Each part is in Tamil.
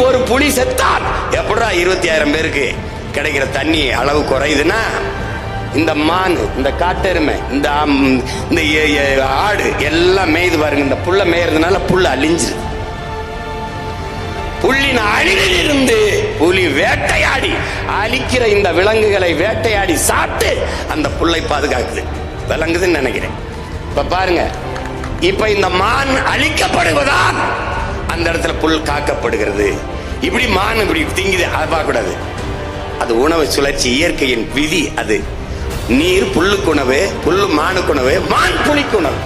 ஒரு புலி செத்தால் எப்படா 20,000 பேருக்கு கிடைக்கிற தண்ணி அளவு குறையுதுன்னா, இந்த மான், இந்த காட்டெருமை, இந்த ஆடு எல்லாம் மேய்து பாருங்க. இந்த புல்ல மேயறதுனால புல்ல அழிஞ்சு, புள்ளின் அழிவில் இருந்து புலி வேட்டையாடி அழிக்கிற இந்த விலங்குகளை வேட்டையாடி சாப்பிட்டு அந்த புல்லை பாதுகாக்குது, விளங்குதுன்னு நினைக்கிறேன். இப்ப பாருங்க, இப்ப இந்த மான் அழிக்கப்படுவதால் அந்த இடத்துல புல் காக்கப்படுகிறது. இப்படி மான் இப்படி திங்குது, அதை பார்க்க கூடாது. அது உணவு சுழற்சி, இயற்கையின் விதி. அது நீர் புல்லுக்கு உணவு, புல்லு மானுக்கு உணவு, மான் புலிக்கு உணவு.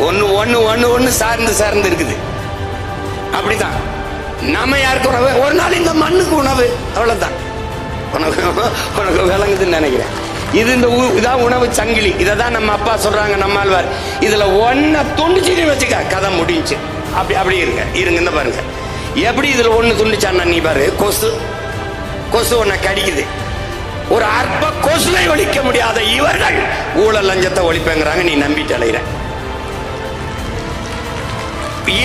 ஒன்னு ஒன்னு ஒன்னு ஒன்னு சார்ந்து சார்ந்து இருக்குது. அப்படிதான் நம்ம யாருக்கு உணவு? ஒரு நாள் இந்த மண்ணுக்கு உணவு, அவ்வளவுதான். உனக்கு விளங்குதுன்னு நினைக்கிறேன். இது இதான் உணவு சங்கிலி. இதான் நம்ம அப்பா சொல்றாங்க, நம்மாழ்வார். இதுல ஒன்ன துண்டிச்சு வச்சுக்க, கதை முடிஞ்சு. அப்படி இருங்க பாருங்க. எப்படி இதுல ஒண்ணு துண்டிச்சான்னா, நீ பாரு, கொசு ஒன்ன கடிக்குது. ஒரு அற்ப கொசுவை ஒழிக்க முடியாத இவர்கள் ஊழல் லஞ்சத்தை ஒழிப்பேங்கிறாங்க. நீ நம்பிட்டு அலைகிற.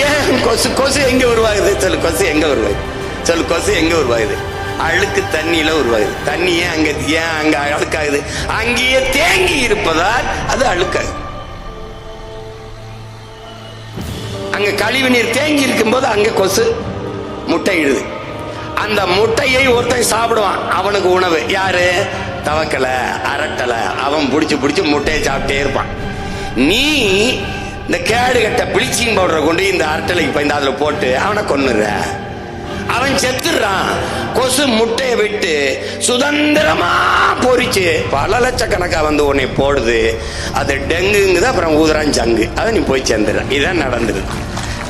ஏன் கொசு எங்க உருவாகுது? சொல்லு, கொசு எங்க உருவாகுது? சொல்லு, கொசு எங்க உருவாகுது? அழுக்கு தண்ணியில உருவாகுது. தண்ணி ஏன் அங்க அழுக்காகுது? அங்கேயே தேங்கி இருப்பதால் அது அழுக்காகுது. அங்க கழிவு நீர் தேங்கி இருக்கும் போது அங்க கொசு முட்டையிடுது. அந்த முட்டையை ஒருத்தன் சாப்பிடுவான், அவனுக்கு உணவு. யாரு? தவக்கலை, அரட்டலை. அவன் புடிச்சு முட்டையை சாப்பிட்டே இருப்பான். நீ இந்த கேடு கட்ட பிளீச்சிங் பவுடரை கொண்டு இந்த அரட்டலைக்கு பயந்து அதுல போட்டு அவனை கொன்னுற. அவன் செத்துறான். கொசு முட்டையை விட்டு சுதந்திரமா பொறிச்சு பல லட்சக்கணக்கா வந்து உன்னை போடுது. அது டெங்குங்குது, அப்புறம் ஊதுறான் சங்கு. அதை நீ போய் சேர்ந்துடுற. இதான் நடந்தது.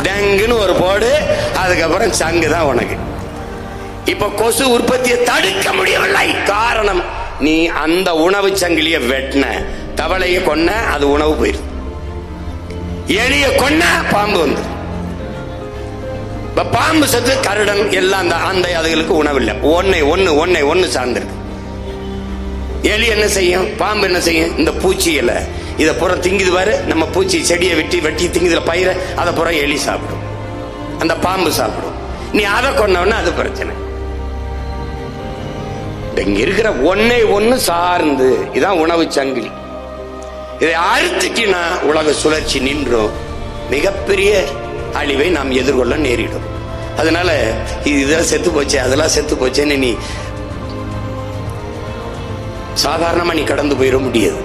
டெங்குன்னு ஒரு போடு, அதுக்கப்புறம் சங்கு தான் உனக்கு. இப்ப கொசு உற்பத்தியை தடுக்க முடியவில்லை. காரணம், நீ அந்த உணவு சங்கிலிய வெட்டின. தவளைய கொன்ன, அது உணவு போயிருக்கு. எலிய கொன்ன, பாம்பு வந்து. பாம்பு சத்து, கருடன் எல்லாம் அந்த அதுகளுக்கு உணவு இல்லை. ஒன்னு சார்ந்திருக்கு. எலி என்ன செய்யும்? பாம்பு என்ன செய்யும்? இந்த பூச்சி இலை இதை புறம் திங்குது பாரு. நம்ம பூச்சி செடியை வெட்டி திங்குதுல பயிர, அதை புறம் எலி சாப்பிடும், அந்த பாம்பு சாப்பிடும். நீ அதை கொன்னவன அது பிரச்சனை. இங்க இருக்கிற ஒன்னு சார்ந்து, இதான் உணவு சங்கிலி. இதை அறுத்துக்கினா உலக சுழற்சி நின்றும் மிகப்பெரிய அழிவை நாம் எதிர்கொள்ள நேரிடும். அதனால இதெல்லாம் செத்து போச்சு, அதெல்லாம் செத்து போச்சேன்னு நீ சாதாரணமா நீ கடந்து போயிட முடியாது.